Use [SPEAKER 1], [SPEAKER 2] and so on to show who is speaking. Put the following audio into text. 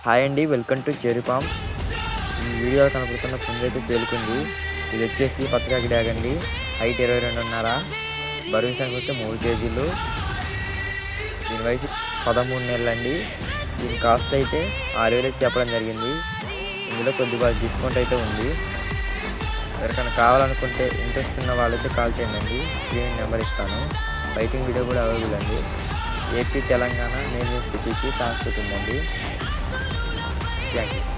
[SPEAKER 1] Hi అండి, welcome to cherry forms. ఈ వీడియోలో కనపడుతున్న పుంజ అయితే తేలుకుంది. ఇది వచ్చేసి పచ్చకాకి డ్యాగ్ అండి. హైట్ 22.5, బరువు విషయానికి వస్తే 3 కేజీలు. దీని వయసు 13 నెలలు అండి. దీని కాస్ట్ అయితే 6,000 అయితే చెప్పడం జరిగింది. ఇందులో కొద్దిగా డిస్కౌంట్ అయితే ఉంది. ఎవరికైనా కావాలనుకుంటే ఇంట్రెస్ట్ ఉన్న వాళ్ళైతే కాల్ చేయండి. స్క్రీన్ నెంబర్ ఇస్తాను. ఫైటింగ్ వీడియో కూడా అవైలబుల్ అండి. ఏపీ, తెలంగాణ మెయిన్ సిటీకి ట్రాన్స్పోర్ట్ ఉందండి. Thank you.